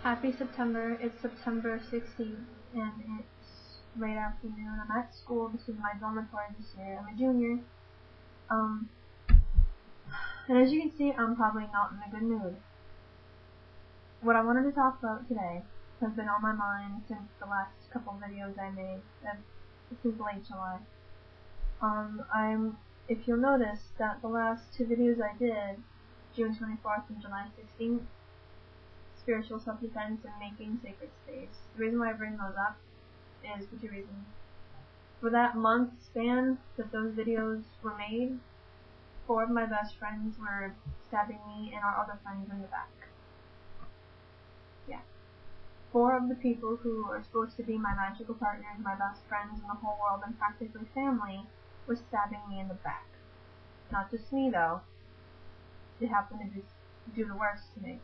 Happy September. It's September 16th, and it's late afternoon. I'm at school. This is my dormitory this year. I'm a junior. And as you can see, I'm probably not in a good mood. What I wanted to talk about today has been on my mind since the last couple videos I made, since late July. If you'll notice that the last two videos I did, June 24th and July 16th, spiritual self-defense and making sacred space. The reason why I bring those up is for two reasons. For that month span that those videos were made, 4 of my best friends were stabbing me and our other friends in the back. Yeah. 4 of the people who are supposed to be my magical partners, my best friends in the whole world, and practically family, were stabbing me in the back. Not just me, though. They happened to just do the worst to me.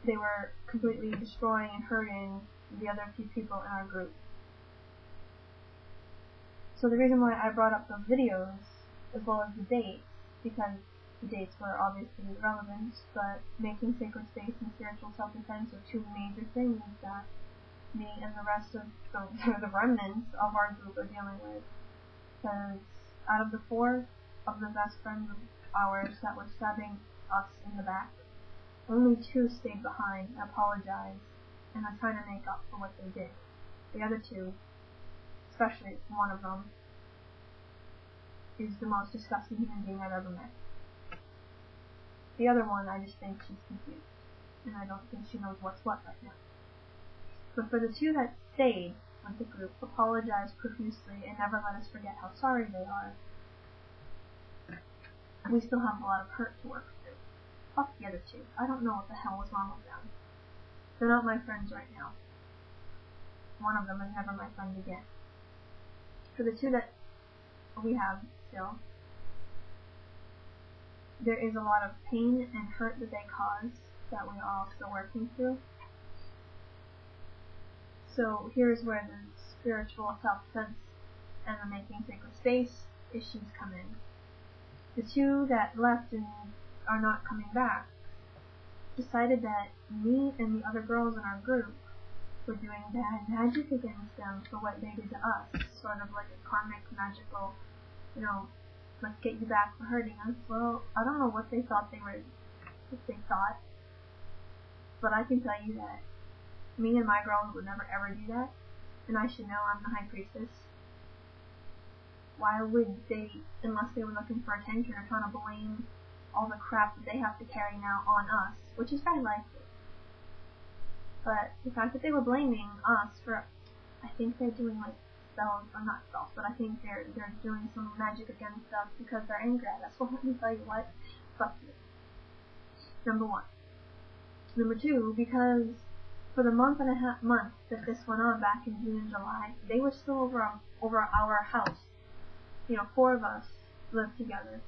They were completely destroying and hurting the other few people in our group. So the reason why I brought up those videos, as well as the dates, because the dates were obviously relevant, but making sacred space and spiritual self-defense are 2 major things that me and the rest of the remnants of our group are dealing with. Because out of the 4 of the best friends of ours that were stabbing us in the back, only 2 stayed behind and apologized and are trying to make up for what they did. The other 2, especially one of them, is the most disgusting human being I've ever met. The other one, I just think she's confused, and I don't think she knows what's what right now. But for the 2 that stayed with the group, apologized profusely, and never let us forget how sorry they are, we still have a lot of hurt to work through. Fuck the other 2. I don't know what the hell was wrong with them. They're not my friends right now. One of them is never my friend again. For the 2 that we have still, there is a lot of pain and hurt that they cause that we are all still working through. So here's where the spiritual self-defense and the making sacred space issues come in. The 2 that left and are not coming back decided that me and the other girls in our group were doing bad magic against them for what they did to us, sort of like a karmic, magical, let's get you back for hurting us. Well, I don't know what they thought but I can tell you that me and my girls would never ever do that, and I should know. I'm the high priestess. Why would they, unless they were looking for attention or trying to blame all the crap that they have to carry now on us, which is very likely. But the fact that they were blaming us for, I think they're doing like spells, or not spells, but I think they're doing some magic against us because they're angry at us. Well, let me tell you what, fuck you. Number 1. Number 2, because for the month that this went on back in June and July, they were still over our house. 4 of us lived together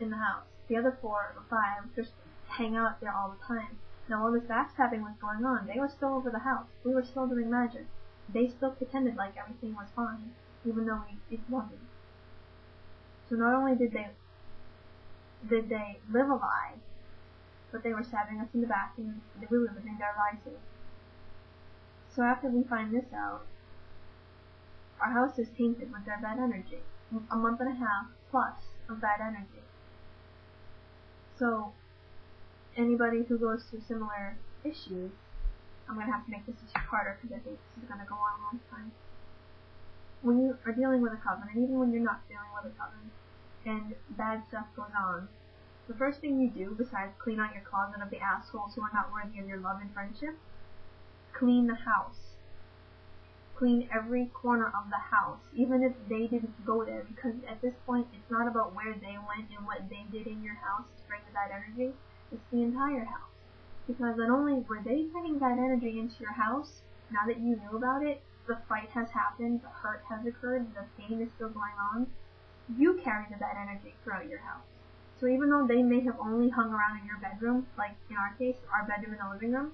in the house. The other 4 or 5 just hang out there all the time. Now while this backstabbing was going on, they were still over the house. We were still doing magic. They still pretended like everything was fine, even though it wasn't. So not only did they live a lie, but they were stabbing us in the back, and we were living their lie too. So after we find this out, our house is tainted with their bad energy. A month and a half plus of bad energy. So anybody who goes through similar issues, I'm going to have to make this a 2-parter because I think this is going to go on a long time. When you are dealing with a coven, and even when you're not dealing with a coven, and bad stuff goes on, the first thing you do, besides clean out your closet of the assholes who are not worthy of your love and friendship, clean the house. Clean every corner of the house, even if they didn't go there, because at this point it's not about where they went and what they did in your house to bring the bad energy, it's the entire house. Because not only were they bringing bad energy into your house, now that you knew about it, the fight has happened, the hurt has occurred, the pain is still going on, you carry the bad energy throughout your house. So even though they may have only hung around in your bedroom, like in our case, our bedroom and the living room,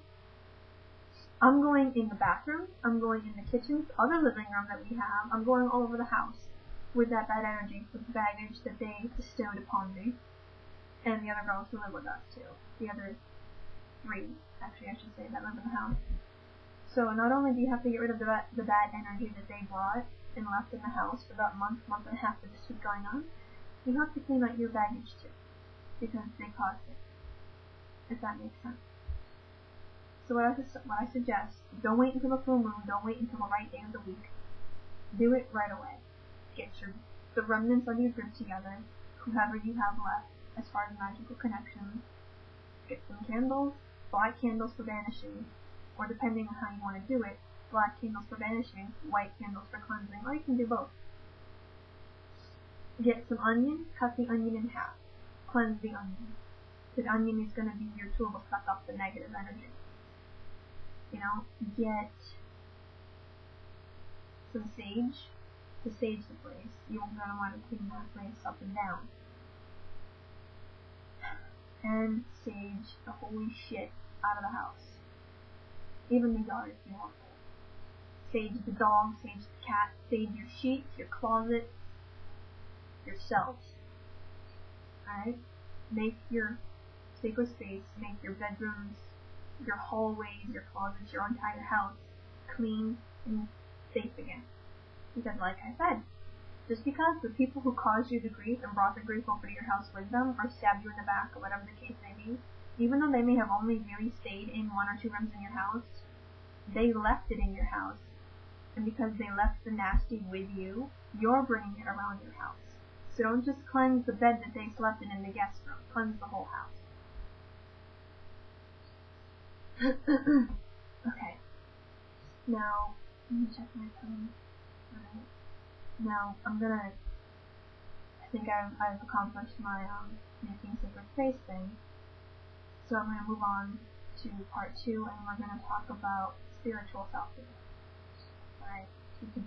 I'm going in the bathroom, I'm going in the kitchen, other living room that we have, I'm going all over the house with that bad energy, with the baggage that they bestowed upon me, and the other girls who live with us too. The other 3, actually I should say, that live in the house. So not only do you have to get rid of the bad energy that they brought and left in the house for that month and a half that this was going on, you have to clean out your baggage too, because they caused it, if that makes sense. So what I suggest, don't wait until the full moon, don't wait until the right day of the week. Do it right away. Get the remnants of your group together, whoever you have left, as far as magical connections. Get some candles, black candles for banishing, or depending on how you want to do it, black candles for banishing, white candles for cleansing, or you can do both. Get some onion, cut the onion in half. Cleanse the onion. The onion is going to be your tool to suck up the negative energy. Get some sage to sage the place. You're going to want to clean that place up and down. And sage the holy shit out of the house. Even the yard if you want to. Sage the dog, sage the cat, sage your sheets, your closet, yourselves. Alright? Make your sacred space, make your bedrooms, your hallways, your closets, your entire house clean and safe again. Because like I said, just because the people who caused you the grief and brought the grief over to your house with them, or stabbed you in the back, or whatever the case may be, even though they may have only really stayed in 1 or 2 rooms in your house, they left it in your house. And because they left the nasty with you, you're bringing it around your house. So don't just cleanse the bed that they slept in the guest room. Cleanse the whole house. Okay. Now, let me check my phone. Alright. Now, I think I've accomplished my making sacred space thing. So I'm going to move on to part 2, and we're going to talk about spiritual self-care. Alright, we can